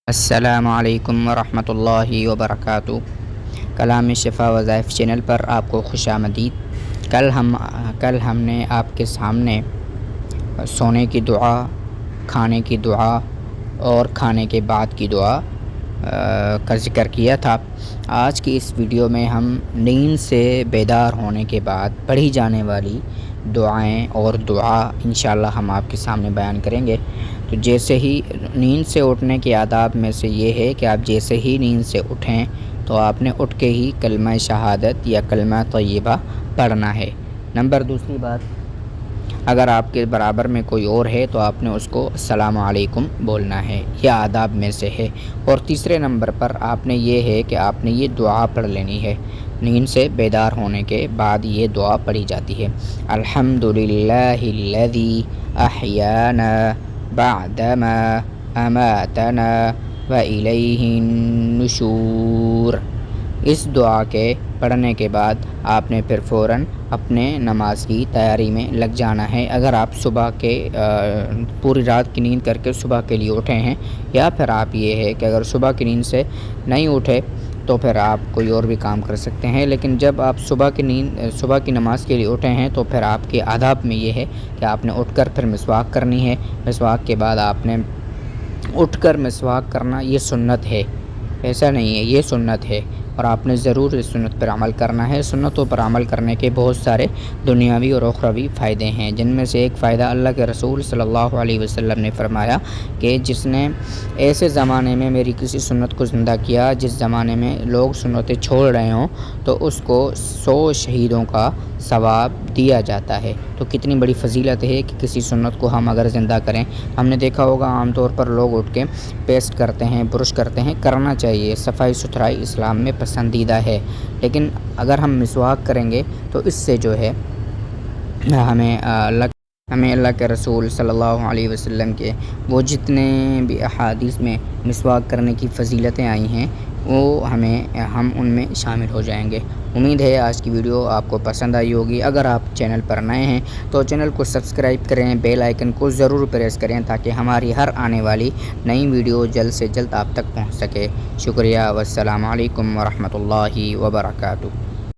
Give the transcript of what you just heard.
السلام علیکم ورحمۃ اللہ وبرکاتہ۔ کلام شفا وظائف چینل پر آپ کو خوش آمدید۔ کل ہم نے آپ کے سامنے سونے کی دعا، کھانے کی دعا اور کھانے کے بعد کی دعا کا ذکر کیا تھا۔ آج کی اس ویڈیو میں ہم نیند سے بیدار ہونے کے بعد پڑھی جانے والی دعائیں اور دعا انشاءاللہ ہم آپ کے سامنے بیان کریں گے۔ تو جیسے ہی نیند سے اٹھنے کے آداب میں سے یہ ہے کہ آپ جیسے ہی نیند سے اٹھیں تو آپ نے اٹھ کے ہی کلمہ شہادت یا کلمہ طیبہ پڑھنا ہے۔ دوسری بات، اگر آپ کے برابر میں کوئی اور ہے تو آپ نے اس کو السلام علیکم بولنا ہے، یہ آداب میں سے ہے۔ اور تیسرے نمبر پر آپ نے یہ ہے کہ آپ نے یہ دعا پڑھ لینی ہے۔ نیند سے بیدار ہونے کے بعد یہ دعا پڑھی جاتی ہے: الحمدللہ الذی احیانا بعدما اماتنا والیہ النشور۔ اس دعا کے پڑھنے کے بعد آپ نے پھر فوراً اپنے نماز کی تیاری میں لگ جانا ہے۔ اگر آپ صبح کے پوری رات کی نیند کر کے صبح کے لیے اٹھے ہیں، یا پھر آپ یہ ہے کہ اگر صبح کی نیند سے نہیں اٹھے تو پھر آپ کوئی اور بھی کام کر سکتے ہیں، لیکن جب آپ صبح کی نماز کے لیے اٹھے ہیں تو پھر آپ کے آداب میں یہ ہے کہ آپ نے اٹھ کر پھر مسواک کرنی ہے۔ مسواک کے بعد آپ نے اٹھ کر مسواک کرنا، یہ سنت ہے، ایسا نہیں ہے، یہ سنت ہے اور آپ نے ضرور اس سنت پر عمل کرنا ہے۔ سنتوں پر عمل کرنے کے بہت سارے دنیاوی اور اخروی فائدے ہیں، جن میں سے ایک فائدہ اللہ کے رسول صلی اللہ علیہ وسلم نے فرمایا کہ جس نے ایسے زمانے میں میری کسی سنت کو زندہ کیا جس زمانے میں لوگ سنتیں چھوڑ رہے ہوں، تو اس کو 100 شہیدوں کا ثواب دیا جاتا ہے۔ تو کتنی بڑی فضیلت ہے کہ کسی سنت کو ہم اگر زندہ کریں۔ ہم نے دیکھا ہوگا عام طور پر لوگ اٹھ کے پیسٹ کرتے ہیں، برش کرتے ہیں، کرنا چاہیے، صفائی ستھرائی اسلام میں پسندیدہ ہے، لیکن اگر ہم مسواک کریں گے تو اس سے جو ہے ہمیں اللہ کے رسول صلی اللہ علیہ وسلم کے وہ جتنے بھی احادیث میں مسواک کرنے کی فضیلتیں آئی ہیں وہ ہم ان میں شامل ہو جائیں گے۔ امید ہے آج کی ویڈیو آپ کو پسند آئی ہوگی۔ اگر آپ چینل پر نئے ہیں تو چینل کو سبسکرائب کریں، بیل آئیکن کو ضرور پریس کریں تاکہ ہماری ہر آنے والی نئی ویڈیو جلد سے جلد آپ تک پہنچ سکے۔ شکریہ، والسلام علیکم ورحمۃ اللہ وبرکاتہ۔